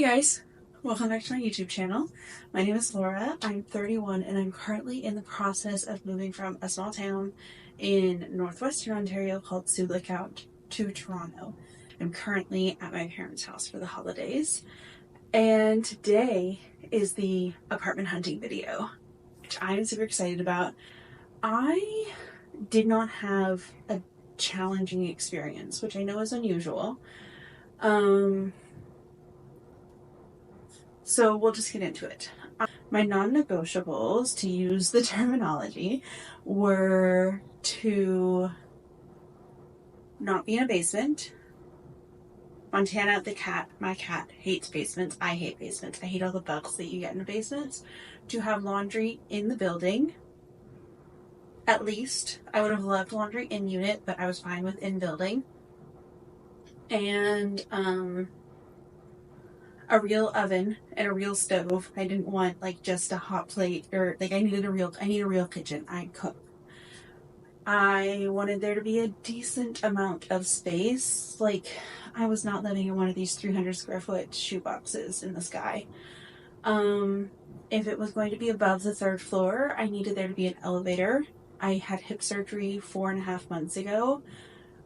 Hey guys, welcome back to my YouTube channel. My name is Laura. I'm 31 and I'm currently in the process of moving from a small town in Northwestern Ontario called Lookout to Toronto. I'm currently at my parents' house for the holidays, and today is the apartment hunting video, which I'm super excited about. I did not have a challenging experience, which I know is unusual. So we'll just get into it. My non-negotiables, to use the terminology, were to not be in a basement. Montana, my cat, hates basements. I hate basements. I hate all the bugs that you get in basements. To have laundry in the building. At least. I would have loved laundry in unit, but I was fine with in building. And a real oven and a real stove. I didn't want like just a hot plate, or like I need a real kitchen. I cook. I wanted there to be a decent amount of space. Like, I was not living in one of these 300 square foot shoe boxes in the sky. If it was going to be above the third floor, I needed there to be an elevator. I had hip surgery 4.5 months ago.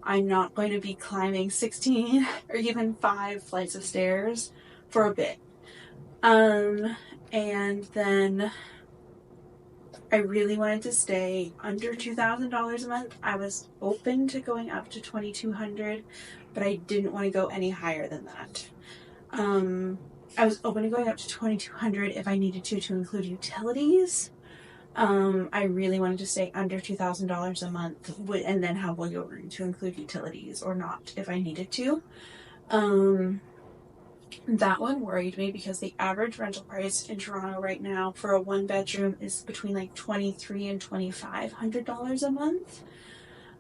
I'm not going to be climbing 16 or even 5 flights of stairs for a bit. And then I really wanted to stay under $2,000 a month. I was open to going up to $2,200, but I didn't want to go any higher than that. I was open to going up to $2,200 if I needed to include utilities. I really wanted to stay under $2,000 a month and then have wiggle room to include utilities or not if I needed to. That one worried me because the average rental price in Toronto right now for a 1-bedroom is between like $2,300 and $2,500 a month.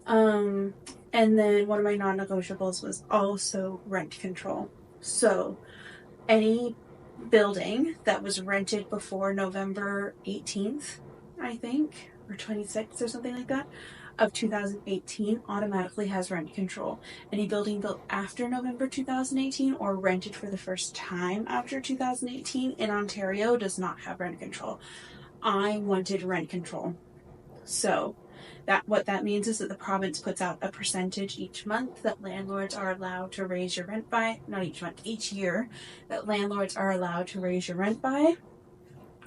And then one of my non-negotiables was also rent control. So any building that was rented before November 18th, I think, or 26th or something like that, of 2018 automatically has rent control. Any building built after November 2018 or rented for the first time after 2018 in Ontario does not have rent control. I wanted rent control. So what that means is that the province puts out a percentage each month that landlords are allowed to raise your rent by, not each month, each year, that landlords are allowed to raise your rent by.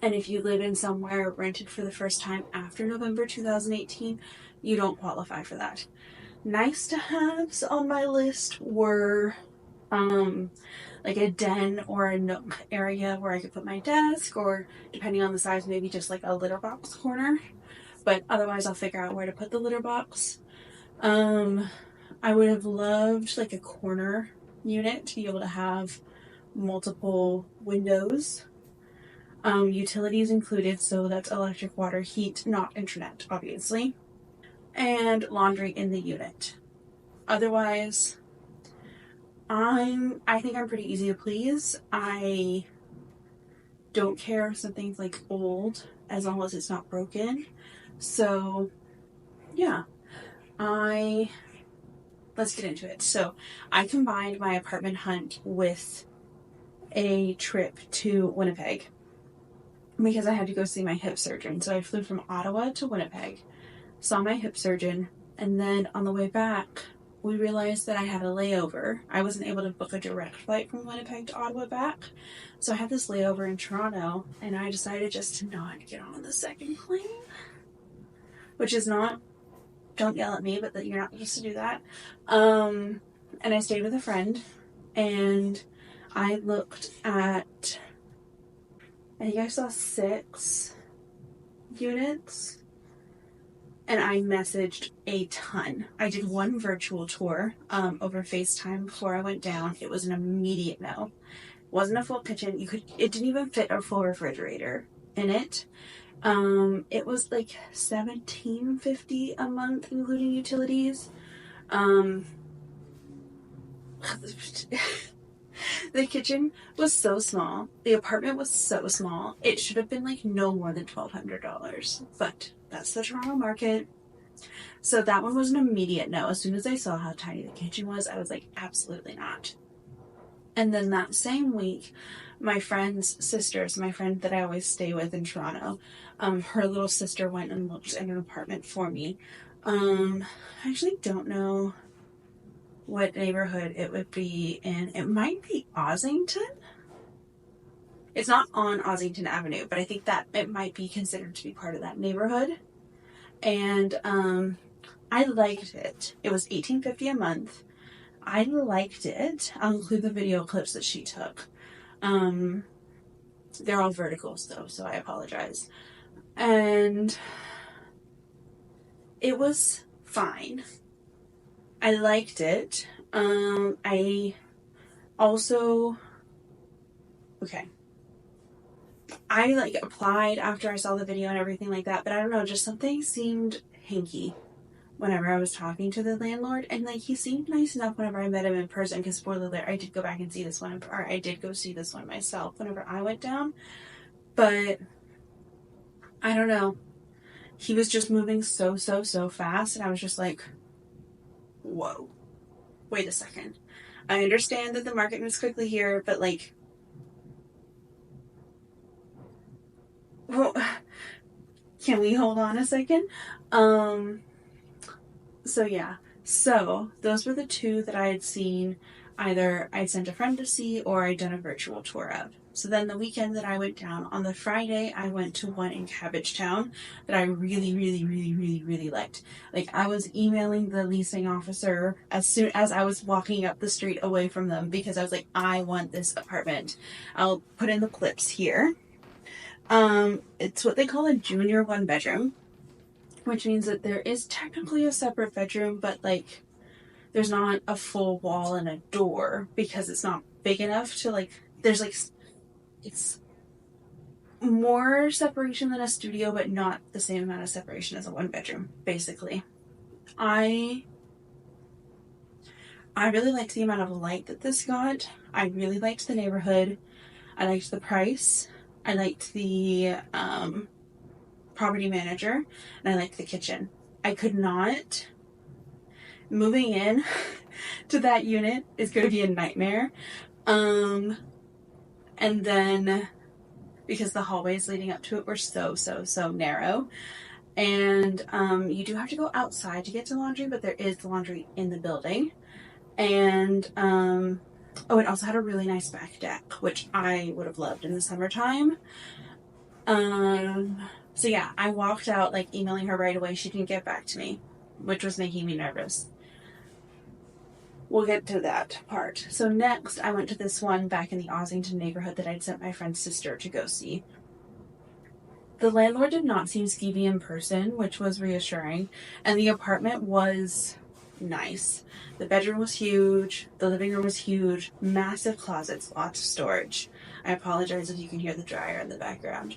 And if you live in somewhere rented for the first time after November 2018, you don't qualify for that. Nice to haves on my list were like a den or a nook area where I could put my desk, or depending on the size, maybe just like a litter box corner. But otherwise I'll figure out where to put the litter box. I would have loved like a corner unit to be able to have multiple windows. Utilities included, so that's electric, water, heat, not internet, obviously. And laundry in the unit. Otherwise, I think I'm pretty easy to please. I don't care if something's like old as long as it's not broken. So yeah, let's get into it. So I combined my apartment hunt with a trip to Winnipeg because I had to go see my hip surgeon. So I flew from Ottawa to Winnipeg, saw my hip surgeon, and then on the way back, we realized that I had a layover. I wasn't able to book a direct flight from Winnipeg to Ottawa back. So I had this layover in Toronto, and I decided just to not get on the second plane, which is not, don't yell at me, but that you're not supposed to do that. And I stayed with a friend, and I looked at, I think I saw 6 units, and I messaged a ton. I did one virtual tour over FaceTime before I went down. It was an immediate no. It wasn't a full kitchen. It didn't even fit a full refrigerator in it. It was like $1,750 a month, including utilities. The kitchen was so small. The apartment was so small. It should have been like no more than $1,200, but that's the Toronto market. So that one was an immediate no. As soon as I saw how tiny the kitchen was, I was like, absolutely not. And then that same week, my friend's sisters, my friend that I always stay with in Toronto, her little sister went and looked at an apartment for me. I actually don't know what neighborhood it would be in. It might be Ossington. It's not on Ossington Avenue, but I think that it might be considered to be part of that neighborhood. And I liked it. It was $18.50 a month. I liked it. I'll include the video clips that she took. They're all verticals though, so I apologize. And it was fine. I liked it. I also, okay. I like applied after I saw the video and everything like that, but I don't know, just something seemed hinky whenever I was talking to the landlord, and like he seemed nice enough whenever I met him in person, because spoiler alert, I did go back and see this one, or I did go see this one myself whenever I went down, but I don't know, he was just moving so fast, and I was just like, whoa, wait a second. I understand that the market moves quickly here, but like, well, can we hold on a second? So yeah, so those were the two that I had seen. Either I'd sent a friend to see or I'd done a virtual tour of. So then the weekend that I went down, on the Friday, I went to one in Cabbagetown that I really liked. Like, I was emailing the leasing officer as soon as I was walking up the street away from them, because I was like, I want this apartment. I'll put in the clips here. It's what they call a junior one bedroom, which means that there is technically a separate bedroom, but like there's not a full wall and a door, because it's not big enough to like, there's like, it's more separation than a studio, but not the same amount of separation as a one bedroom, basically. I really liked the amount of light that this got. I really liked the neighborhood. I liked the price. I liked the property manager, and I liked the kitchen. I could not, moving in to that unit is going to be a nightmare. And then because the hallways leading up to it were so narrow, and you do have to go outside to get to laundry, but there is laundry in the building. And oh, it also had a really nice back deck, which I would have loved in the summertime. So yeah, I walked out like emailing her right away. She didn't get back to me, which was making me nervous. We'll get to that part. So next, I went to this one back in the Ossington neighborhood that I'd sent my friend's sister to go see. The landlord did not seem skeevy in person, which was reassuring, and the apartment was nice. The bedroom was huge, the living room was huge, massive closets, lots of storage. I apologize if you can hear the dryer in the background.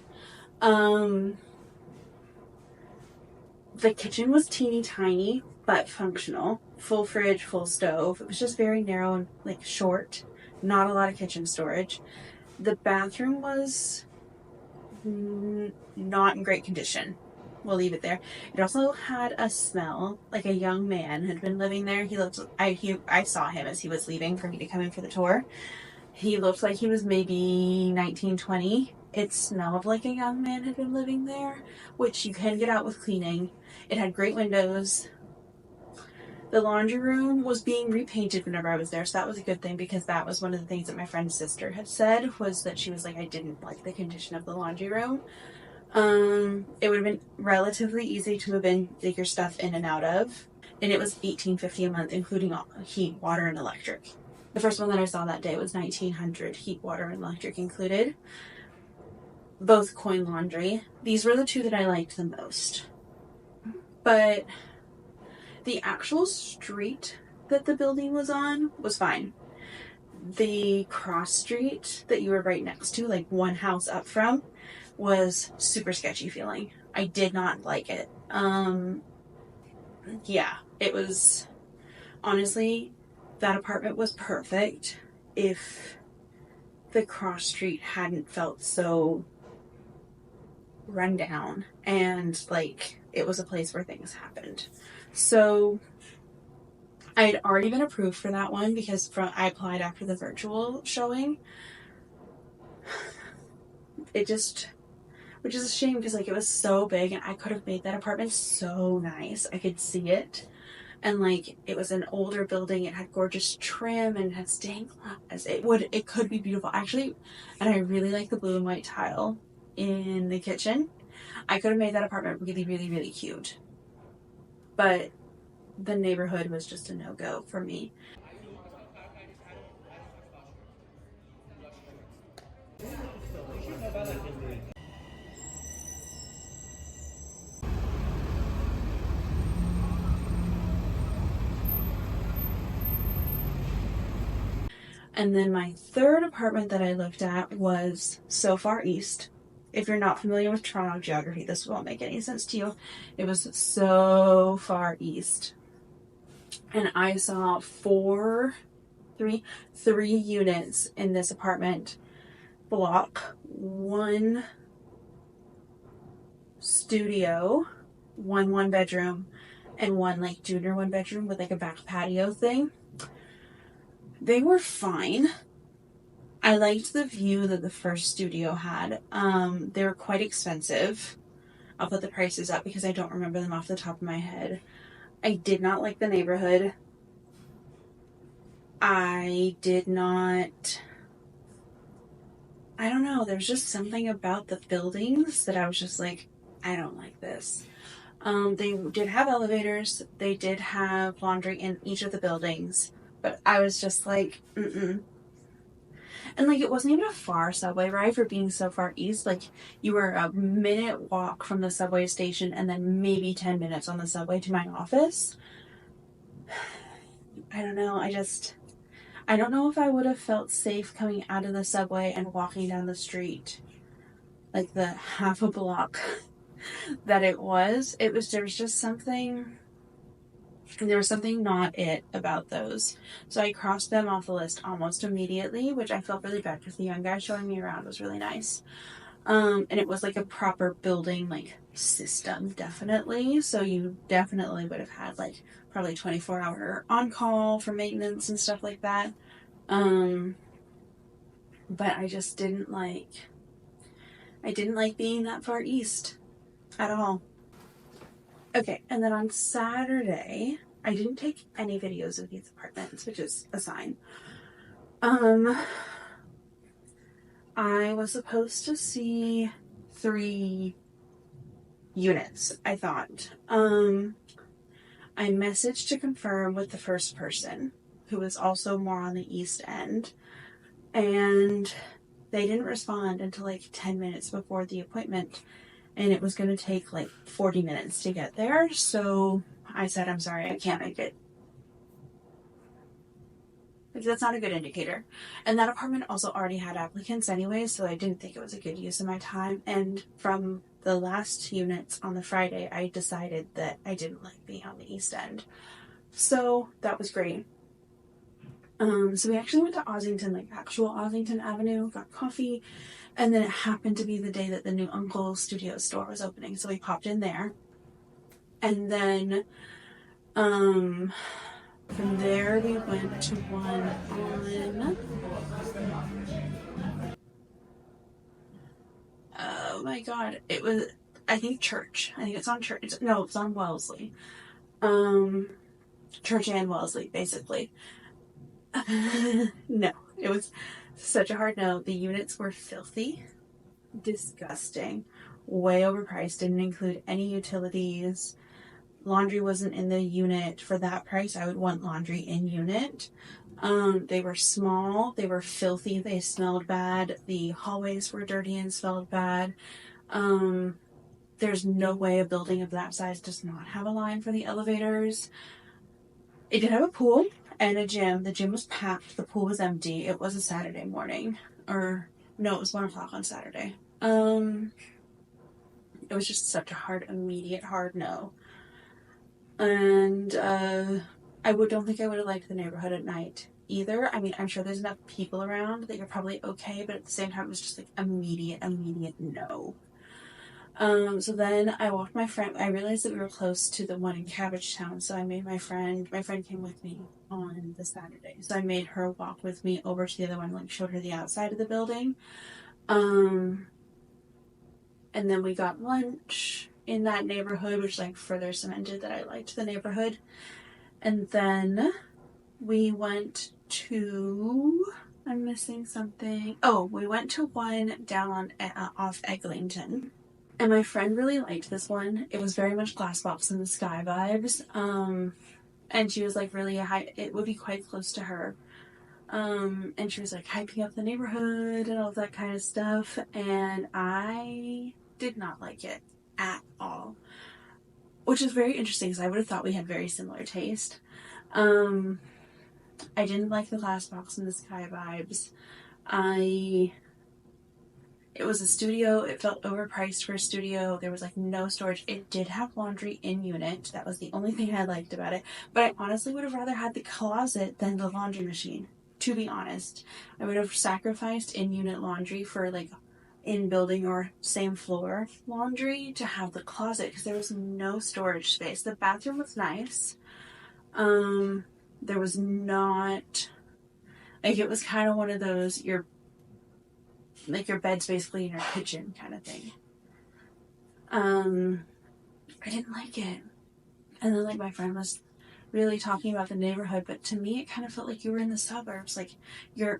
The kitchen was teeny tiny, but functional. Full fridge, full stove. It was just very narrow and like short. Not a lot of kitchen storage. The bathroom was not in great condition. We'll leave it there. It also had a smell, like a young man had been living there. I saw him as he was leaving for me to come in for the tour. He looked like he was maybe 19, 20. It smelled like a young man had been living there, which you can get out with cleaning. It had great windows. The laundry room was being repainted whenever I was there, so that was a good thing, because that was one of the things that my friend's sister had said, was that she was like, I didn't like the condition of the laundry room. It would have been relatively easy to move in, take your stuff in and out of, and it was $18.50 a month, including heat, water, and electric. The first one that I saw that day was $1,900, heat, water, and electric included. Both coin laundry. These were the two that I liked the most. But the actual street that the building was on was fine. The cross street that you were right next to, like one house up from, was super sketchy feeling. I did not like it. Yeah, it was, honestly, that apartment was perfect if the cross street hadn't felt so run down and like it was a place where things happened. So I had already been approved for that one because I applied after the virtual showing. It just, which is a shame because like it was so big and I could have made that apartment so nice. I could see it. And like it was an older building, it had gorgeous trim and had stained glass. It could be beautiful actually, and I really like the blue and white tile in the kitchen. I could have made that apartment really, really, really cute, but the neighborhood was just a no-go for me. And then my third apartment that I looked at was so far east. If you're not familiar with Toronto geography, this won't make any sense to you. It was so far east. And I saw three units in this apartment block, one studio, one bedroom, and one like junior one bedroom with like a back patio thing. They were fine. I liked the view that the first studio had. They were quite expensive. I'll put the prices up because I don't remember them off the top of my head. I did not like the neighborhood. I did not. I don't know. There's just something about the buildings that I was just like, I don't like this. They did have elevators. They did have laundry in each of the buildings, but I was just like, mm-mm. And like, it wasn't even a far subway ride for being so far east. Like, you were a minute walk from the subway station and then maybe 10 minutes on the subway to my office. I don't know. I don't know if I would have felt safe coming out of the subway and walking down the street, like the half a block that it was. There was just something, there was something not it about those. So I crossed them off the list almost immediately, which I felt really bad because the young guy showing me around was really nice. And it was like a proper building, like system, definitely. So you definitely would have had like probably 24-hour on call for maintenance and stuff like that. But I didn't like being that far east at all. Okay, and then on Saturday, I didn't take any videos of these apartments, which is a sign. I was supposed to see 3 units, I thought. I messaged to confirm with the first person, who was also more on the east end, and they didn't respond until like 10 minutes before the appointment, and it was going to take like 40 minutes to get there, so I said, I'm sorry, I can't make it. Because that's not a good indicator. And that apartment also already had applicants anyway, so I didn't think it was a good use of my time. And from the last units on the Friday, I decided that I didn't like being on the East End. So that was great. So we actually went to Ossington, like actual Ossington Avenue, got coffee, and then it happened to be the day that the new Uncle Studio store was opening, so we popped in there. And then from there we went to one on, oh my god, it was, I think Church. I think it's on Church. No, it's on Wellesley. Church and Wellesley, basically. No, it was such a hard no. The units were filthy, disgusting, way overpriced, didn't include any utilities. Laundry wasn't in the unit. For that price, I would want laundry in unit. They were small, they were filthy, they smelled bad, the hallways were dirty and smelled bad. There's no way a building of that size does not have a line for the elevators. It did have a pool and a gym. The gym was packed, the pool was empty. It was a Saturday morning. Or no, it was 1 o'clock on Saturday. It was just such a hard, immediate hard no. And don't think I would have liked the neighborhood at night either. I mean, I'm sure there's enough people around that you're probably okay, but at the same time, it was just like immediate no. So then I walked my friend. I realized that we were close to the one in Cabbagetown, so I made my friend. My friend came with me on the Saturday, so I made her walk with me over to the other one. Like showed her the outside of the building. And then we got lunch in that neighborhood, which like further cemented that I liked the neighborhood. And then we went to. I'm missing something. Oh, we went to one down on off Eglinton. And my friend really liked this one. It was very much glass box in the sky vibes. And she was like really high. It would be quite close to her. And she was like hyping up the neighborhood and all that kind of stuff. And I did not like it at all, which is very interesting because I would have thought we had very similar taste. I didn't like the glass box in the sky vibes. It was a studio. It felt overpriced for a studio. There was like no storage. It did have laundry in unit. That was the only thing I liked about it. But I honestly would have rather had the closet than the laundry machine. To be honest, I would have sacrificed in unit laundry for like in building or same floor laundry to have the closet because there was no storage space. The bathroom was nice. There was not like it was kind of one of those your bed's basically in your kitchen kind of thing. I didn't like it. And then like my friend was really talking about the neighborhood, but to me it kind of felt like you were in the suburbs. Like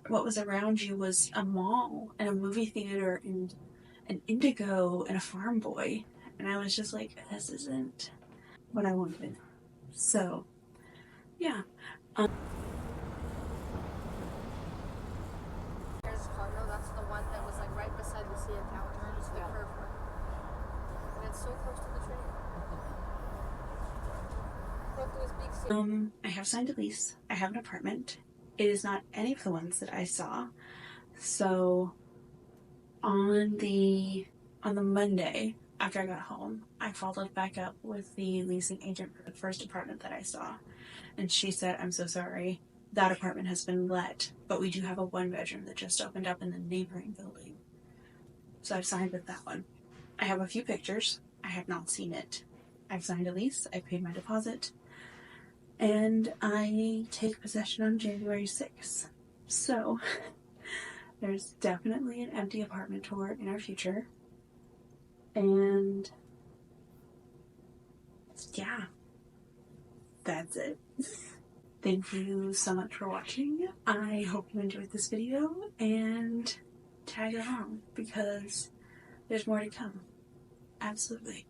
what was around you was a mall and a movie theater and an Indigo and a Farm Boy. And I was just like, this isn't what I wanted. So yeah. There's condo, that's the one that was like right beside the CN Tower, just the curve one. And it's so close to the train. I have signed a lease. I have an apartment. It is not any of the ones that I saw. So on the Monday after I got home, I followed back up with the leasing agent for the first apartment that I saw. And she said, I'm so sorry. That apartment has been let, but we do have a 1-bedroom that just opened up in the neighboring building. So I've signed with that one. I have a few pictures. I have not seen it. I've signed a lease. I paid my deposit. And I take possession on January 6th. So there's definitely an empty apartment tour in our future. And yeah, that's it. Thank you so much for watching. I hope you enjoyed this video and tag along because there's more to come. Absolutely.